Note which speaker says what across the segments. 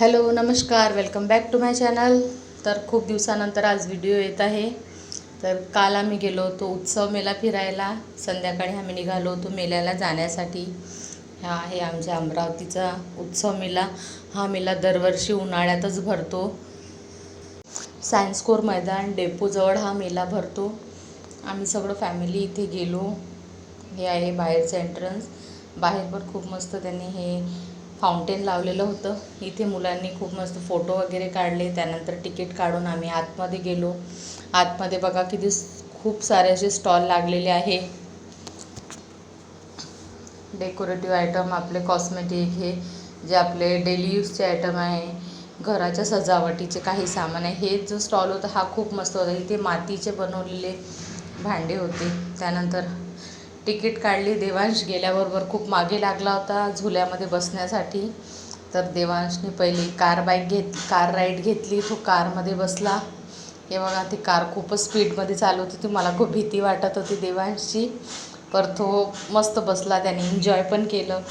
Speaker 1: Hello नमस्कार, welcome back to my channel. तर खूप दिवसानंतर आज व्हिडिओ येत आहे. तर काल आम्ही गेलो होतो उत्सव मेला फिरायला. संध्याकाळी आम्ही निघालो होतो मेल्याला जाण्यासाठी. हा आहे आमच्या अमरावतीचा उत्सव मेला. हा मेला दरवर्षी उन्हाळ्यातच भरतो. सायन्स कोर मैदान डेपोजवळ हा मेला भरतो. आम्ही सगळं फॅमिली इथे गेलो. हे आहे बाहेरचं एंट्रन्स. बाहेर पण खूप मस्त त्यांनी हे फाउंटेन लावलेलं होतं. इथे मुलांनी खूप मस्त फोटो वगैरे काढले. त्यानंतर तिकीट काढून आम्ही आतमध्ये गेलो. आतमध्ये बघा किती खूप सारे असे स्टॉल लागलेले आहे. डेकोरेटिव्ह आयटम, आपले कॉस्मेटिक, हे जे आपले डेली यूजचे आयटम आहे, घराच्या सजावटीचे काही सामान आहे. हे जो स्टॉल होता हा खूप मस्त होता. इथे मातीचे बनवलेले भांडे होते. त्यानंतर तिकीट काढली. देवांश गेल्याबरोबर खूप मागे लागला होता झुल्यामध्ये बसण्यासाठी. तर देवांशने पहिली कार राईड घेतली. तो कारमध्ये बसला. हे बघा, ती कार खूपच स्पीडमध्ये चालवत होती. मला खूप भीती वाटत होती देवांशची, पर तो मस्त बसला. त्याने एन्जॉय पण केलं.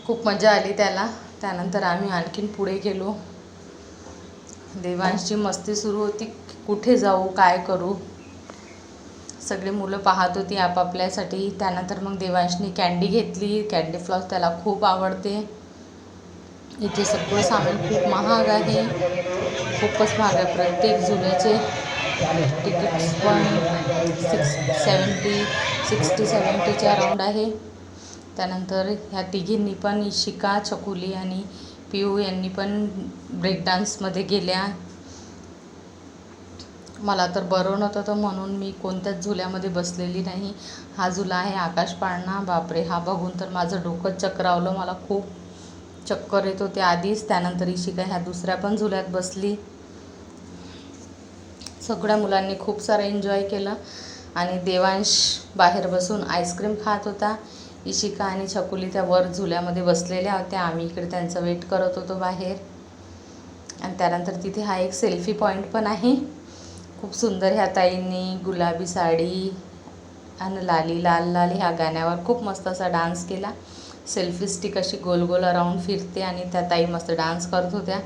Speaker 1: खूप मजा आली त्याला. त्यानंतर आम्ही आणखीन पुढे गेलो. देवांशची मस्ती सुरू होती, कुठे जाऊ, काय करू. सगळे मुलं पाहत होती आपापल्यासाठी. त्यानंतर मग देवांशनी कँडी घेतली. कँडी फ्लॉस त्याला खूप आवडते. इथे सगळं सामान खूप महाग आहे, खूपच महाग आहे. प्रत्येक झुल्याचे तिकीट्स पण 60-70च्या अराउंड आहे. त्यानंतर ह्या तिघींनी पण, इशिका, छकुली आणि पिऊ यांनी पण ब्रेक डान्समध्ये गेल्या. मला तर बरं नव्हतं म्हणून मी कोणत्याच झुल्यामध्ये बसलेली नाही. हा झुला आहे आकाश पाळणा. बापरे, हा बघून तर माझं डोकं चक्रावलं. मला खूप चक्कर येत होते आधीच. त्यानंतर इशिका ह्या दुसऱ्या पण झुल्यात बसली. सगळ्या मुलांनी खूप सारं एन्जॉय केलं. आणि देवांश बाहेर बसून आईस्क्रीम खात होता. इशिका आणि छकुली त्या वर झुल्यामध्ये बसलेल्या होत्या. आम्ही इकडे त्यांचं वेट करत होतो बाहेर. आणि त्यानंतर तिथे हा एक सेल्फी पॉईंट पण आहे. खूप सुंदर ह्या ताईंनी गुलाबी साडी आणि लाली लाल लाल ह्या गाण्यावर खूप मस्त असा डान्स केला. सेल्फी स्टिक अशी गोल गोल अराऊंड फिरते आणि त्या ताई मस्त डान्स करत होत्या.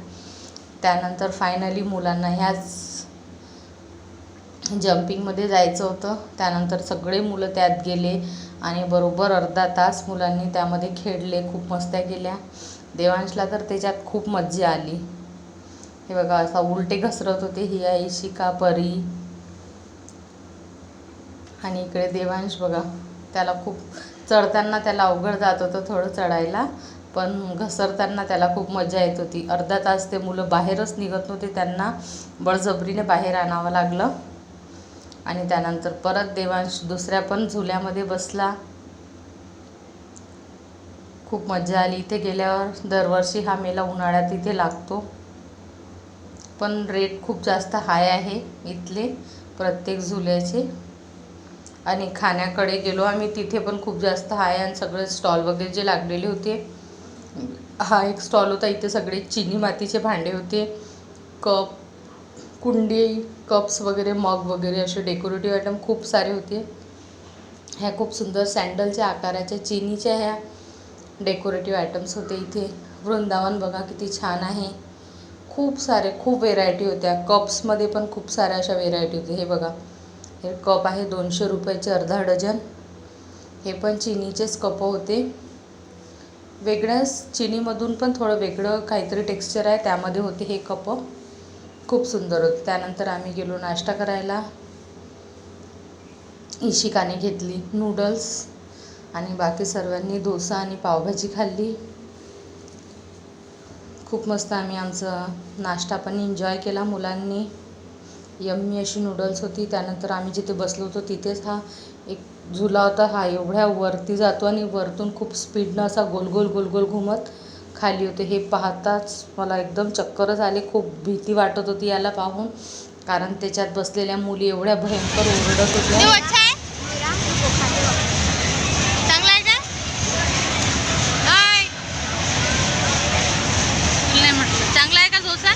Speaker 1: त्यानंतर फायनली मुलांना ह्याच जम्पिंगमध्ये जायचं होतं. त्यानंतर सगळे मुलं त्यात गेले आणि बरोबर अर्धा तास मुलांनी त्यामध्ये खेळले. खूप मस्त्या केल्या. देवांशला तर त्याच्यात खूप मजा आली. हे बघा, असा उलटे घसरत होते. ही आहे इशिका, परी. आणि इकडे देवांश बघा, त्याला खूप चढताना त्याला अवघड जात होतं थोडं चढायला, पण घसरताना त्याला खूप मजा येत होती. अर्धा तास ते मुलं बाहेरच निघत नव्हते. त्यांना बळजबरीने बाहेर आणावं लागलं. आणि त्यानंतर परत देवांश दुसऱ्या पण झुल्यामध्ये बसला. खूप मजा आली इथे गेल्यावर. दरवर्षी हा मेला उन्हाळ्यात इथे लागतो, पण रेट खूप जास्त हाय आहे इथले प्रत्येक झुल्याचे. आणि खाण्याकडे गेलो आम्ही, तिथे पण खूप जास्त हाय. आणि सगळे स्टॉल वगैरे जे लागलेले होते, हा एक स्टॉल होता. इथे सगळे चिनी मातीचे भांडे होते. कप, कुंडी, कप्स वगैरे, मग वगैरे असे डेकोरेटिव्ह आयटम खूप सारे होते. ह्या खूप सुंदर सँडलच्या आकाराच्या चिनीच्या ह्या डेकोरेटिव्ह आयटम्स होते इथे. वृंदावन बघा किती छान आहे. खूप व्हेरायटी होत्या. कप्समध्ये पण खूप साऱ्या अशा व्हेरायटी होत्या. हे बघा, हे कप आहे 200 रुपयाचे अर्धा डझन. हे पण चिनीचेच कप होते. वेगळ्याच चिनीमधून पण थोडं वेगळं काहीतरी टेक्स्चर आहे त्यामध्ये होते हे कप. खूप सुंदर होते. त्यानंतर आम्ही गेलो नाश्ता करायला. इशिकाने घेतली नूडल्स आणि बाकी सर्वांनी डोसा आणि पावभाजी खाल्ली. खूप मस्त आम्ही आमचा नाश्ता पण एन्जॉय केला मुलांनी. यम्मी अशी नूडल्स होती. त्यानंतर आम्ही जिथे बसलो होतो तिथेच हा एक झुला होता. हा एवढ्या वरती जातो आणि वरतून खूप स्पीडनं असा गोल गोल गोल गोल घुमत खाली होते. हे पाहताच मला एकदम चक्करच आले. खूप भीती वाटत होती याला पाहून, कारण त्याच्यात बसलेल्या मुली एवढ्या भयंकर ओरडत होत्या.
Speaker 2: चांगला आहे का डोसा?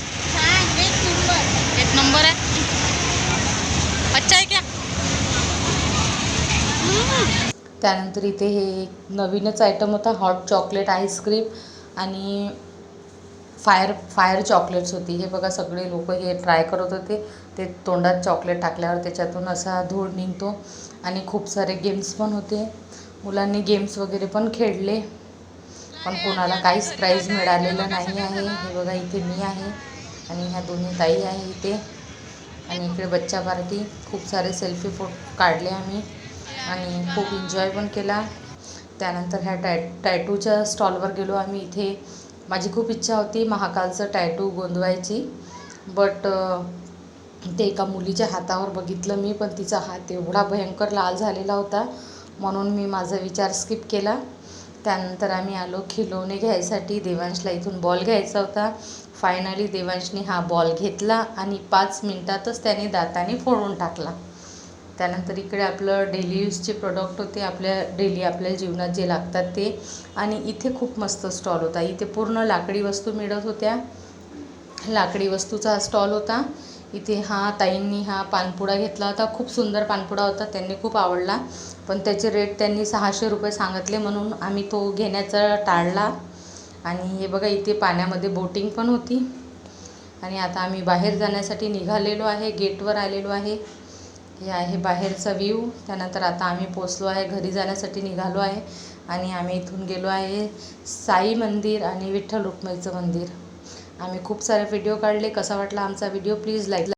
Speaker 2: एक नंबर आहे. अच्छा आहे क्या?
Speaker 1: त्यानंतर इथे हे एक नवीनच आयटम होता, हॉट चॉकलेट आईस्क्रीम. आणि फायर चॉकलेट्स होती. हे बघा सगळे लोक हे ट्राय करत होते. ते तोंडात चॉकलेट टाकल्यावर त्याच्यातून असा धूर निघतो. आणि खूप सारे गेम्स पण होते. मुलांनी गेम्स वगैरे पण खेळले, पण कोणाला काहीच प्राईज मिळालेलं नाही आहे. हे बघा इथे मी आहे आणि ह्या दोन्ही ताई आहे इथे. आणि इकडे बच्चा पार्टी. खूप सारे सेल्फी फोटो काढले आम्ही आणि खूप एन्जॉय पण केला. त्यानंतर ह्या टॅटूच्या स्टॉलवर गेलो आम्ही. इथे माझी खूप इच्छा होती महाकालचं टॅटू गोंदवायची, बट ते एका मुलीच्या हातावर बघितलं मी, पण तिचा हात एवढा भयंकर लाल झालेला होता म्हणून मी माझा विचार स्किप केला. त्यानंतर आम्ही आलो खिलोने घ्यायसाठी. देवांशला इथून बॉल घ्यायचा होता. फायनली देवांशने हा बॉल घेतला आणि 5 मिनटातच त्याने दाताने फोडून टाकला. त्यानंतर इकडे आपलं डेली यूजचे प्रोडक्ट होते, आपल्या जीवनात जे लागतात ते. आणि इथे खूप मस्त स्टॉल होता. इथे पूर्ण लाकडी वस्तू मिळत होत्या. लाकडी वस्तूचा स्टॉल होता. इथे ताईंनी पानपुडा घेतला होता. खूप सुंदर पानपुडा होता, त्यांनी खूप आवडला, पण त्याचे रेट त्यांनी 600 रुपये सांगितले म्हणून आम्ही तो घेण्याचा टाळला. आणि हे बघा इथे पाण्यामध्ये बोटिंग पण होती. आणि आता आम्ही बाहेर जाण्यासाठी निघालेलो आहे, गेटवर आलेलो आहे. हे आहे बाहेरचा व्ह्यू. त्यानंतर आता आम्ही पोचलो आहे, घरी जाण्यासाठी निघालो आहे. आणि आम्ही इथून गेलो आहे साई मंदिर आणि विठ्ठल रुक्माईचं मंदिर. आम्ही खूप सारे व्हिडिओ काढले. कसा वाटला आमचा व्हिडिओ प्लीज लाईक